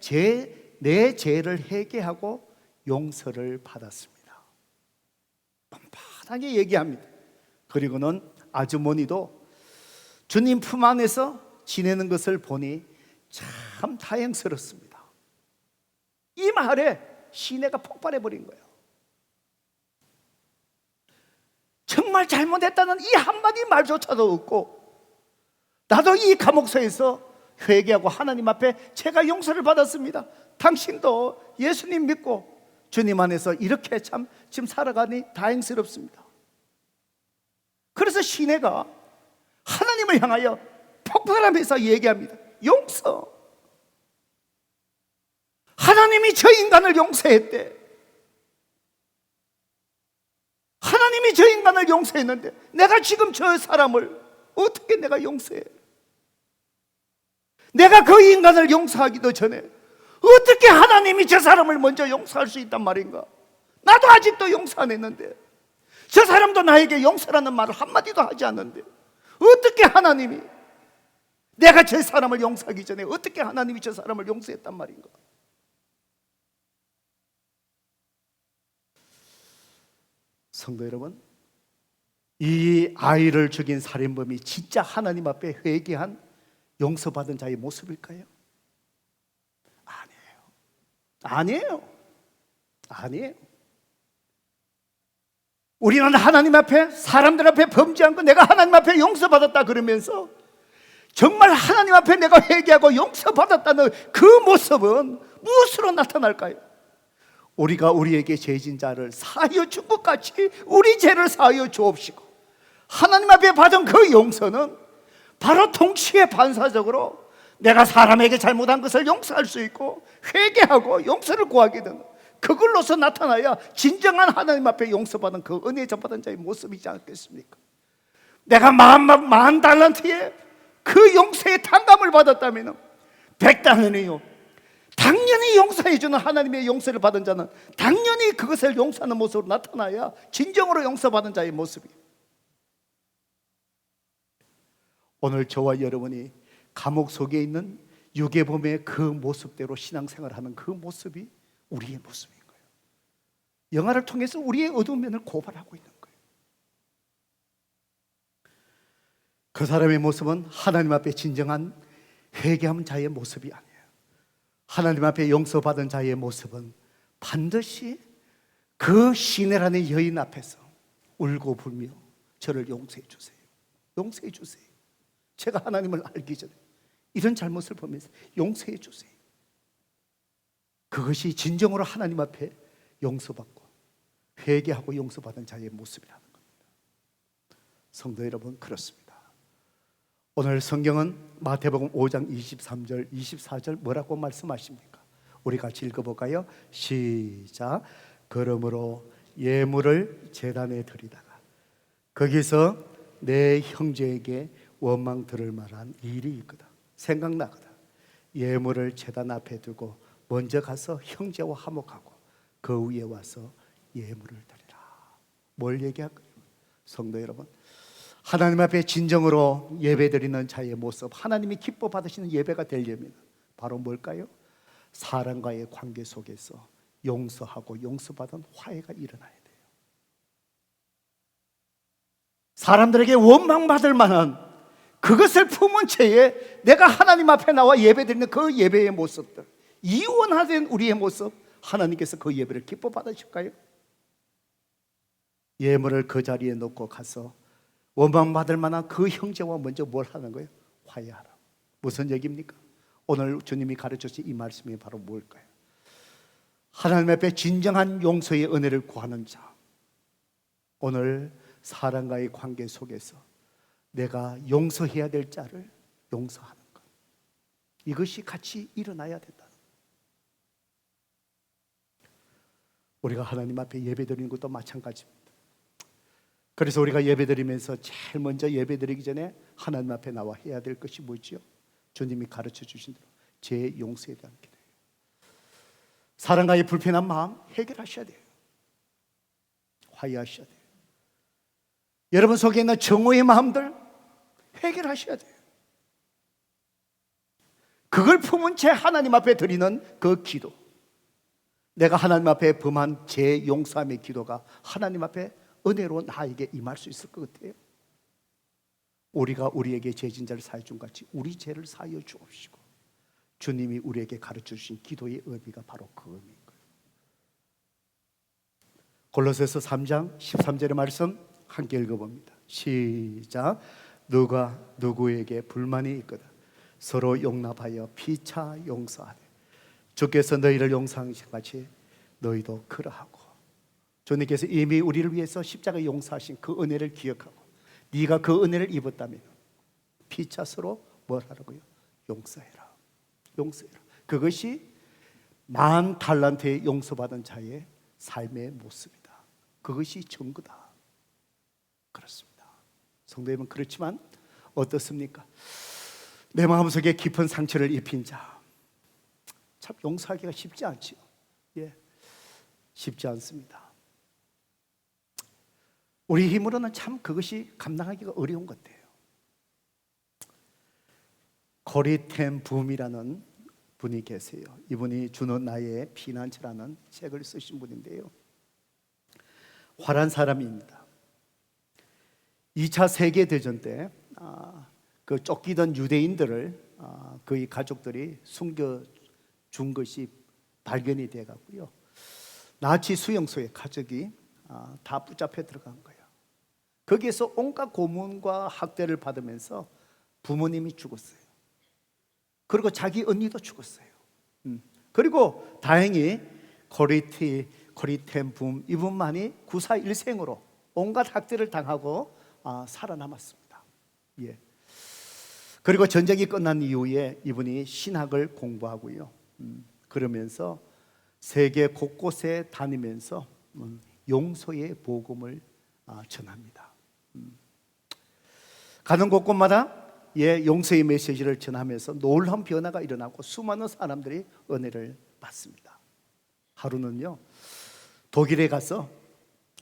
내 죄를 회개하고 용서를 받았습니다. 뻔뻔하게 얘기합니다. 그리고는 아주머니도 주님 품 안에서 지내는 것을 보니 참 다행스럽습니다. 이 말에 시내가 폭발해버린 거예요. 정말 잘못했다는 이 한마디 말조차도 없고 나도 이 감옥소에서 회개하고 하나님 앞에 제가 용서를 받았습니다. 당신도 예수님 믿고 주님 안에서 이렇게 참 지금 살아가니 다행스럽습니다. 그래서 시내가 하나님을 향하여 폭발하면서 얘기합니다. 용서. 하나님이 저 인간을 용서했대. 하나님이 저 인간을 용서했는데 내가 지금 저 사람을 어떻게 내가 용서해? 내가 그 인간을 용서하기도 전에 어떻게 하나님이 저 사람을 먼저 용서할 수 있단 말인가? 나도 아직도 용서 안 했는데 저 사람도 나에게 용서라는 말을 한마디도 하지 않는데 어떻게 하나님이 내가 저 사람을 용서하기 전에 어떻게 하나님이 저 사람을 용서했단 말인가? 성도 여러분, 이 아이를 죽인 살인범이 진짜 하나님 앞에 회개한 용서받은 자의 모습일까요? 아니에요. 아니에요. 우리는 하나님 앞에, 사람들 앞에 범죄한 거 내가 하나님 앞에 용서받았다 그러면서 정말 하나님 앞에 내가 회개하고 용서받았다는 그 모습은 무엇으로 나타날까요? 우리가 우리에게 죄진 자를 사하여 준 것 같이 우리 죄를 사하여 주옵시고, 하나님 앞에 받은 그 용서는 바로 동시에 반사적으로 내가 사람에게 잘못한 것을 용서할 수 있고 회개하고 용서를 구하게 되는, 그걸로서 나타나야 진정한 하나님 앞에 용서받은 그 은혜 접받은 자의 모습이지 않겠습니까? 내가 만 달란트에 그 용서의 탕감을 받았다면 100달란트요, 당연히 용서해주는 하나님의 용서를 받은 자는 당연히 그것을 용서하는 모습으로 나타나야 진정으로 용서받은 자의 모습이에요. 오늘 저와 여러분이 감옥 속에 있는 유괴범의 그 모습대로 신앙생활하는 그 모습이 우리의 모습인 거예요. 영화를 통해서 우리의 어두운 면을 고발하고 있는 거예요. 그 사람의 모습은 하나님 앞에 진정한 회개한 자의 모습이 아니에요. 하나님 앞에 용서받은 자의 모습은 반드시 그 시내라는 여인 앞에서 울고 불며 저를 용서해 주세요, 용서해 주세요, 제가 하나님을 알기 전에 이런 잘못을 보면서 용서해 주세요. 그것이 진정으로 하나님 앞에 용서받고 회개하고 용서받은 자의 모습이라는 겁니다. 성도 여러분, 그렇습니다. 오늘 성경은 마태복음 5장 23절 24절 뭐라고 말씀하십니까? 우리 같이 읽어볼까요? 시작. 그러므로 예물을 제단에 드리다가 거기서 내 형제에게 원망 들을 만한 일이 있거든, 생각나거든, 예물을 제단 앞에 두고 먼저 가서 형제와 화목하고 그 위에 와서 예물을 드리라. 뭘 얘기할까요? 성도 여러분, 하나님 앞에 진정으로 예배드리는 자의 모습, 하나님이 기뻐 받으시는 예배가 되려면 바로 뭘까요? 사람과의 관계 속에서 용서하고 용서받은 화해가 일어나야 돼요. 사람들에게 원망받을 만한 그것을 품은 채에 내가 하나님 앞에 나와 예배드리는 그 예배의 모습들, 이원화된 우리의 모습, 하나님께서 그 예배를 기뻐 받으실까요? 예물을 그 자리에 놓고 가서 원망받을 만한 그 형제와 먼저 뭘 하는 거예요? 화해하라. 무슨 얘기입니까? 오늘 주님이 가르쳐주신 이 말씀이 바로 뭘까요? 하나님 앞에 진정한 용서의 은혜를 구하는 자, 오늘 사람과의 관계 속에서 내가 용서해야 될 자를 용서하는 것, 이것이 같이 일어나야 된다. 우리가 하나님 앞에 예배드리는 것도 마찬가지입니다. 그래서 우리가 예배드리면서 제일 먼저 예배드리기 전에 하나님 앞에 나와 해야 될 것이 뭐지요? 주님이 가르쳐 주신 대로 제 용서에 대한 기도예요. 사람과의 불편한 마음 해결하셔야 돼요. 화해하셔야 돼요. 여러분 속에 있는 정오의 마음들 해결하셔야 돼요. 그걸 품은 채 하나님 앞에 드리는 그 기도, 내가 하나님 앞에 범한 제 용서함의 기도가 하나님 앞에 은혜로 나에게 임할 수 있을 것 같아요. 우리가 우리에게 죄진 자를 사해 준 같이 우리 죄를 사하여 주옵시고, 주님이 우리에게 가르쳐 주신 기도의 의미가 바로 그 의미인 거예요. 골로새서 3장 13절의 말씀 함께 읽어봅니다. 시작. 누가 누구에게 불만이 있거든 서로 용납하여 피차 용서하되 주께서 너희를 용서한 것 같이 너희도 그러하고. 주님께서 이미 우리를 위해서 십자가 용서하신 그 은혜를 기억하고 네가 그 은혜를 입었다면 피차 서로 뭘 하라고요? 용서해라. 용서해라. 그것이 10,000달란트의 용서받은 자의 삶의 모습이다. 그것이 증거다. 그렇습니다. 성도 여러분, 그렇지만 어떻습니까? 내 마음속에 깊은 상처를 입힌 자, 참 용서하기가 쉽지 않지요. 예, 쉽지 않습니다. 우리 힘으로는 참 그것이 감당하기가 어려운 것 같아요. 코리 텐 붐이라는 분이 계세요. 이분이 주는 나의 피난처라는 책을 쓰신 분인데요, 화란 사람입니다. 2차 세계대전 때 그 쫓기던 유대인들을 그의 가족들이 숨겨준 것이 발견이 돼가고요. 나치 수용소에 가족이 다 붙잡혀 들어간 거예요. 거기에서 온갖 고문과 학대를 받으면서 부모님이 죽었어요. 그리고 자기 언니도 죽었어요. 그리고 다행히 코리텐 붐 이분만이 구사일생으로 온갖 학대를 당하고 살아남았습니다. 예. 그리고 전쟁이 끝난 이후에 이분이 신학을 공부하고요. 그러면서 세계 곳곳에 다니면서 용서의 복음을 전합니다. 가는 곳곳마다 용서의 메시지를 전하면서 놀라운 변화가 일어나고 수많은 사람들이 은혜를 받습니다. 하루는요, 독일에 가서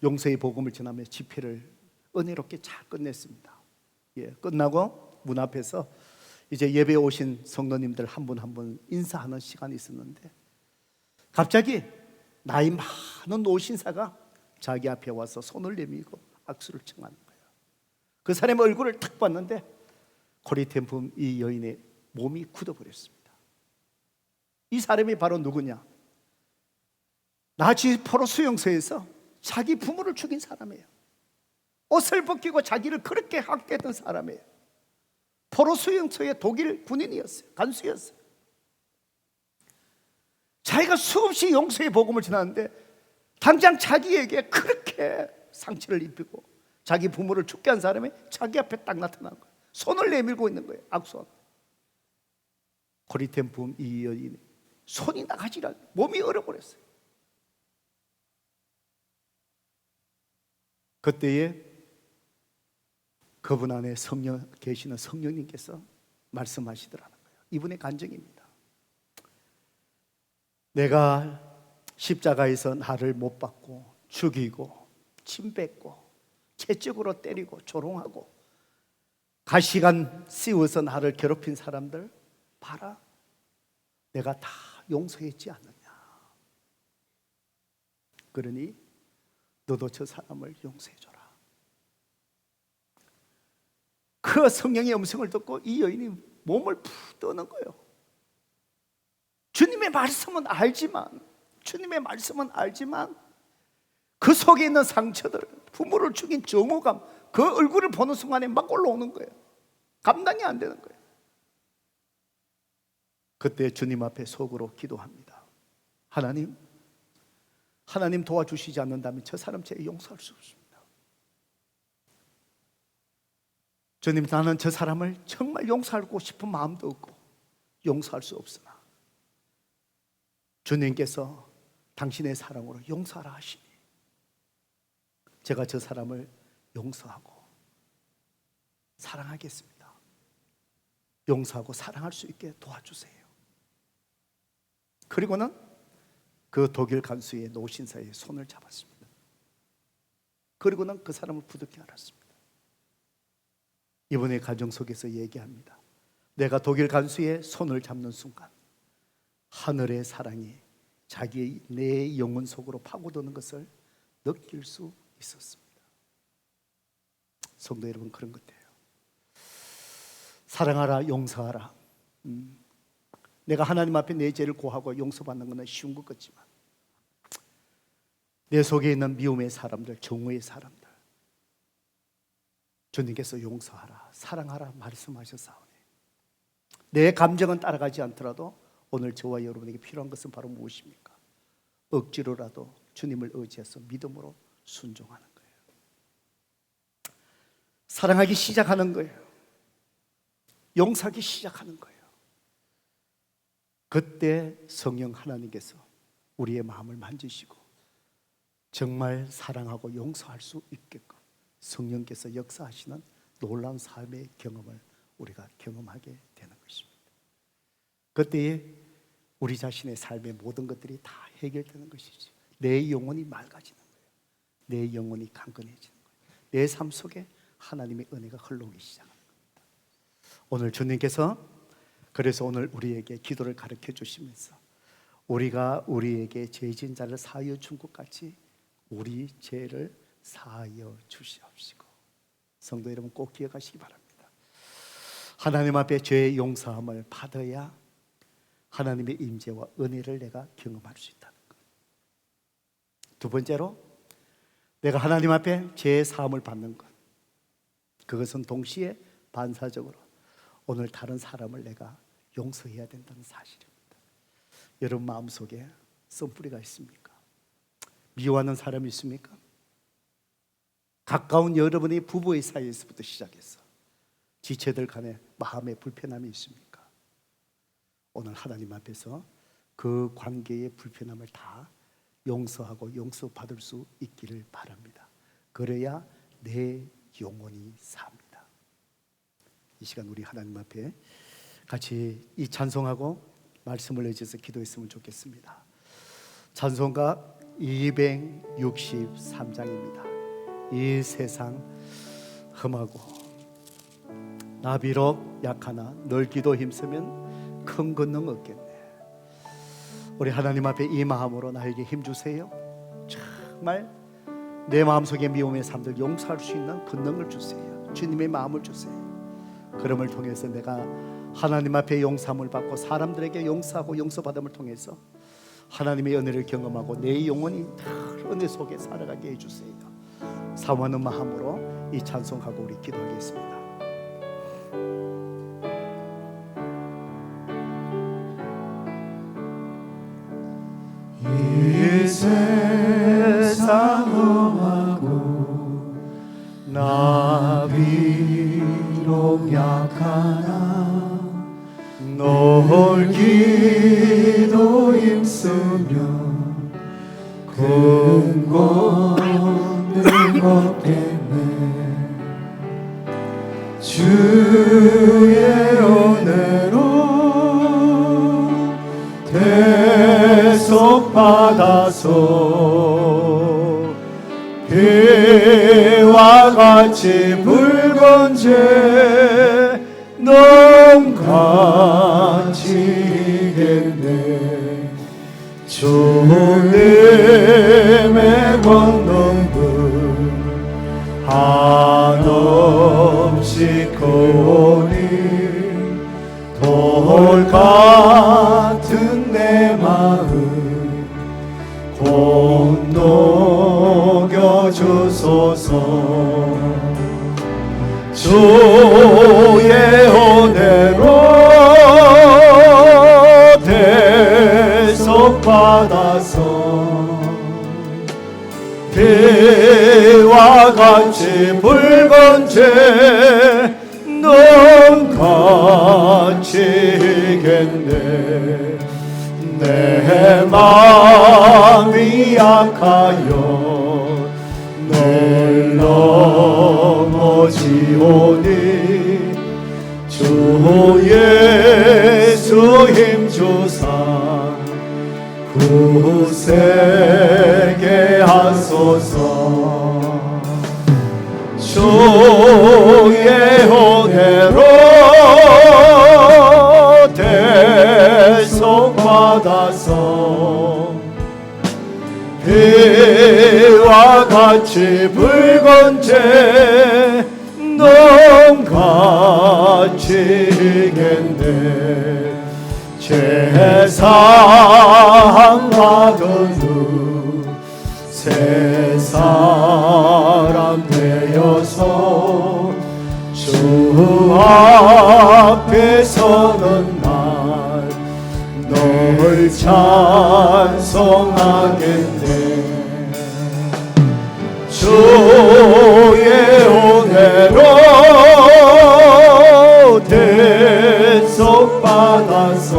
용서의 복음을 전하며 집회를 은혜롭게 잘 끝냈습니다. 끝나고 문 앞에서 이제 예배에 오신 성도님들 한 분 한 분 인사하는 시간이 있었는데 갑자기 나이 많은 노신사가 자기 앞에 와서 손을 내밀고 악수를 청하는 거예요. 그 사람의 얼굴을 탁 봤는데 코리텐 붐 이 여인의 몸이 굳어버렸습니다. 이 사람이 바로 누구냐? 나치 포로 수용소에서 자기 부모를 죽인 사람이에요. 옷을 벗기고 자기를 그렇게 학대했던 사람이에요. 포로 수용소의 독일 군인이었어요. 간수였어요. 자기가 수없이 용서의 복음을 전하는데 당장 자기에게 그렇게 상처를 입히고 자기 부모를 죽게 한 사람이 자기 앞에 딱 나타난 거예요. 손을 내밀고 있는 거예요. 악수하고. 코리텐 붐 이 여인이 손이 나가질 않아요. 몸이 얼어버렸어요. 그때에 그분 안에 계시는 성령님께서 말씀하시더라는 거예요. 이분의 간증입니다. 내가 십자가에서 나를 못 박고 죽이고 침 뱉고 채찍으로 때리고 조롱하고 가시관 씌워서 나를 괴롭힌 사람들 봐라, 내가 다 용서했지 않느냐. 그러니 너도 저 사람을 용서해줘라. 그 성령의 음성을 듣고 이 여인이 몸을 푹 떠는 거예요. 주님의 말씀은 알지만 그 속에 있는 상처들, 부모를 죽인 정오감, 그 얼굴을 보는 순간에 막 올라오는 거예요. 감당이 안 되는 거예요. 그때 주님 앞에 속으로 기도합니다. 하나님 도와주시지 않는다면 저 사람 제가 용서할 수 없습니다. 주님, 나는 저 사람을 정말 용서하고 싶은 마음도 없고 용서할 수 없으나 주님께서 당신의 사랑으로 용서하라 하시니 제가 저 사람을 용서하고 사랑하겠습니다. 용서하고 사랑할 수 있게 도와주세요. 그리고는 그 독일 간수의 노신사의 손을 잡았습니다. 그리고는 그 사람을 부득이 알았습니다. 이번에 가정 속에서 얘기합니다. 내가 독일 간수의 손을 잡는 순간 하늘의 사랑이 내 영혼 속으로 파고드는 것을 느낄 수 있었습니다. 성도 여러분, 그런 것 같아요. 사랑하라, 용서하라. 내가 하나님 앞에 내 죄를 고하고 용서받는 것은 쉬운 것 같지만 내 속에 있는 미움의 사람들, 정오의 사람들, 주님께서 용서하라, 사랑하라 말씀하셨사오니 내 감정은 따라가지 않더라도 오늘 저와 여러분에게 필요한 것은 바로 무엇입니까? 억지로라도 주님을 의지해서 믿음으로 순종하는 거예요. 사랑하기 시작하는 거예요. 용서하기 시작하는 거예요. 그때 성령 하나님께서 우리의 마음을 만지시고 정말 사랑하고 용서할 수 있게끔 성령께서 역사하시는 놀라운 삶의 경험을 우리가 경험하게 되는 것입니다. 그때에 우리 자신의 삶의 모든 것들이 다 해결되는 것이지. 내 영혼이 맑아지는 거예요. 내 영혼이 강건해지는 거예요. 내 삶 속에 하나님의 은혜가 흘러오기 시작하는 겁니다. 오늘 주님께서 그래서 오늘 우리에게 기도를 가르쳐 주시면서 우리가 우리에게 죄진 자를 사하여 준 것 같이 우리 죄를 사하여 주시옵시고 성도 여러분 꼭 기억하시기 바랍니다. 하나님 앞에 죄의 용서함을 받아야 하나님의 임재와 은혜를 내가 경험할 수 있다는 것. 두 번째로, 내가 하나님 앞에 죄의 사함을 받는 것, 그것은 동시에 반사적으로 오늘 다른 사람을 내가 용서해야 된다는 사실입니다. 여러분 마음속에 쓴뿌리가 있습니까? 미워하는 사람이 있습니까? 가까운 여러분의 부부의 사이에서부터 시작해서 지체들 간에 마음의 불편함이 있습니까? 오늘 하나님 앞에서 그 관계의 불편함을 다 용서하고 용서받을 수 있기를 바랍니다. 그래야 내 영혼이 삽니다. 이 시간 우리 하나님 앞에 같이 이 찬송하고 말씀을 의지해서 기도했으면 좋겠습니다. 찬송가 263장입니다. 이 세상 험하고 나 비록 약하나 널 기도 힘쓰면 큰 권능 얻겠네. 우리 하나님 앞에 이 마음으로 나에게 힘 주세요. 정말 내 마음속에 미움의 삶들 용서할 수 있는 권능을 주세요. 주님의 마음을 주세요. 그럼을 통해서 내가 하나님 앞에 용서함을 받고 사람들에게 용서하고 용서받음을 통해서 하나님의 은혜를 경험하고 내 영혼이 늘 은혜 속에 살아가게 해주세요. 사모하는 마음으로 이 찬송하고 우리 기도하겠습니다. 이 세상 험하고 나 비록 약하나 널 기도 힘쓰면 큰 권능 얻겠네. 주의 은혜로 대속받아서 배와 같이 붉은 죄 넘같이 이겠네. 주님의 권능은 한없이 크오니 돌 같은 내 마음 곧 녹여주소서. 주의 은혜로 대속받아서 배와 같이 붉은 죄 눈같이 이겠네. 내 마음이 약하여 널 넘어지오니 주 예수 힘주사 굳세게 하소서. 주의 은혜로 대속받아서 배와 같이 붉은 죄 눈같이 이겠네. 제사함 받은 후 새 사람 되어서 주 앞에 서는 날 널 찬송하겠네. 주의 은혜로 대속받아서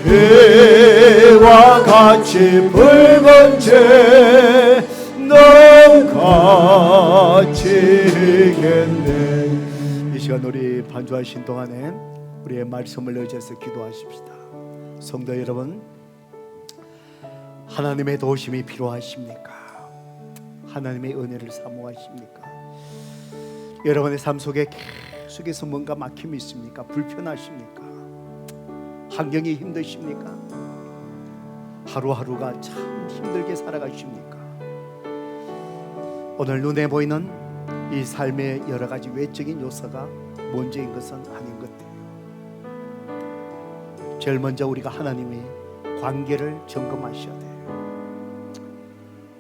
배와 같이 붉은 죄 눈같이 이겠네. 이 시간 우리 반주하신 동안에 우리의 말씀을 의지해서 기도하십시다. 성도 여러분, 하나님의 도우심이 필요하십니까? 하나님의 은혜를 사모하십니까? 여러분의 삶 속에 계속해서 뭔가 막힘이 있습니까? 불편하십니까? 환경이 힘드십니까? 하루하루가 참 힘들게 살아가십니까? 오늘 눈에 보이는 이 삶의 여러 가지 외적인 요소가 먼저인 것은 아닌 것 같아요. 제일 먼저 우리가 하나님의 관계를 점검하셔야 돼요.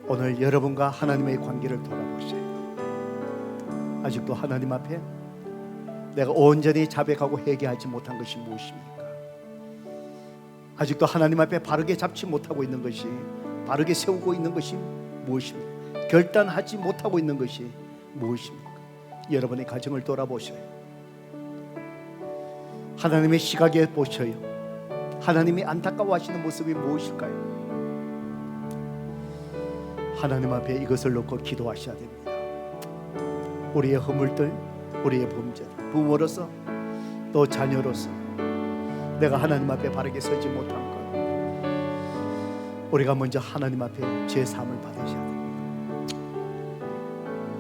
오늘 여러분과 하나님의 관계를 돌아보셔야 돼요. 아직도 하나님 앞에 내가 온전히 자백하고 회개하지 못한 것이 무엇입니까? 아직도 하나님 앞에 바르게 잡지 못하고 있는 것이, 바르게 세우고 있는 것이 무엇입니까? 결단하지 못하고 있는 것이 무엇입니까? 여러분의 가정을 돌아보셔요. 하나님의 시각에 보셔요. 하나님이 안타까워하시는 모습이 무엇일까요? 하나님 앞에 이것을 놓고 기도하셔야 됩니다. 우리의 허물들, 우리의 범죄, 부모로서 또 자녀로서 내가 하나님 앞에 바르게 서지 못한 것, 우리가 먼저 하나님 앞에 제사함을 받으셔야 됩니다.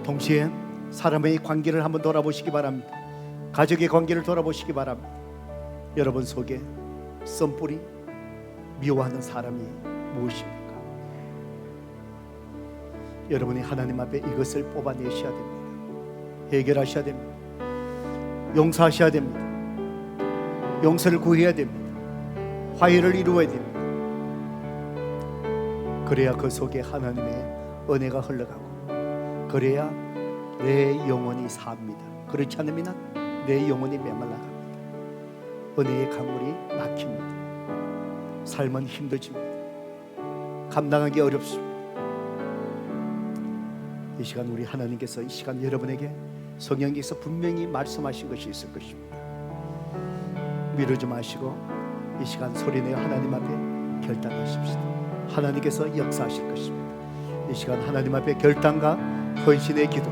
동시에 사람의 관계를 한번 돌아보시기 바랍니다. 가족의 관계를 돌아보시기 바랍니다. 여러분 속에 썸뿌리 미워하는 사람이 무엇입니까? 여러분이 하나님 앞에 이것을 뽑아내셔야 됩니다. 해결하셔야 됩니다. 용서하셔야 됩니다. 용서를 구해야 됩니다. 화해를 이루어야 됩니다. 그래야 그 속에 하나님의 은혜가 흘러가고, 그래야 내 영혼이 삽니다. 그렇지 않으면 내 영혼이 메말라갑니다. 은혜의 강물이 막힙니다. 삶은 힘들집니다. 감당하기 어렵습니다. 이 시간 우리 하나님께서 이 시간 여러분에게 성령께서 분명히 말씀하신 것이 있을 것입니다. 미루지 마시고 이 시간 소리내어 하나님 앞에 결단하십시다. 하나님께서 역사하실 것입니다. 이 시간 하나님 앞에 결단과 헌신의 기도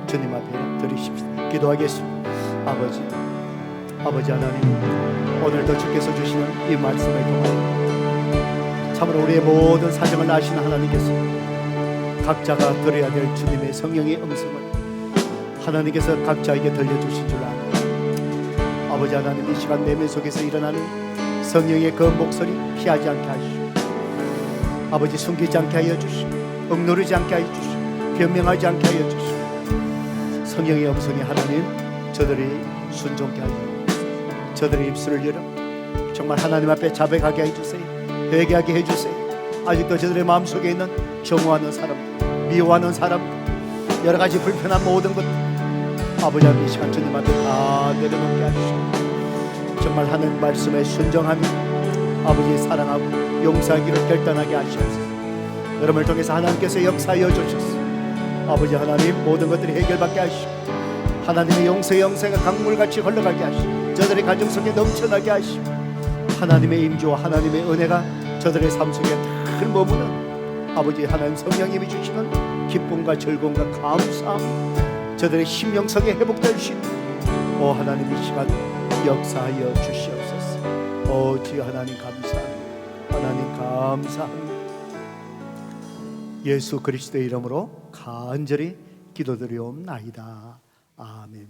주님 앞에 드리십시다. 기도하겠습니다. 아버지 하나님, 오늘도 주께서 주시는 이 말씀을 통하여 참으로 우리의 모든 사정을 아시는 하나님께서 각자가 들어야 될 주님의 성령의 음성을 하나님께서 각자에게 들려주신 줄 압니다. 아버지 하나님, 이 시간 내면 속에서 일어나는 성령의 그 목소리 피하지 않게 하시고, 아버지 숨기지 않게 하여 주시고, 억누르지 않게 하여 주시고, 변명하지 않게 하여 주시고, 성령의 음성이 하나님 저들이 순종케 하여 주시고, 저들의 입술을 열어 정말 하나님 앞에 자백하게 해주세요. 회개하게 해주세요. 아직도 저들의 마음속에 있는 정오하는 사람들, 미워하는 사람들, 여러 가지 불편한 모든 것들 아버지 하나님 이 시간 주님 앞에 다 내려놓게 하시고, 정말 하는 말씀에 순종하며 아버지 사랑하고 용서하기를 결단하게 하시옵소서. 여러분을 통해서 하나님께서 역사하여 주셔서 아버지 하나님 모든 것들이 해결받게 하시고, 하나님의 용서의 영생가 강물같이 흘러가게 하시고, 저들의 가정 속에 넘쳐나게 하시고, 하나님의 임재와 하나님의 은혜가 저들의 삶 속에 늘 머무는 아버지 하나님 성령님이 주시는 기쁨과 즐거움과 감사함, 저들의 심령성에 회복될 수 있는 오 하나님 이 시간 역사하여 주시옵소서. 오 주여 하나님 감사합니다. 하나님 감사합니다. 예수 그리스도의 이름으로 간절히 기도드리옵나이다. 아멘.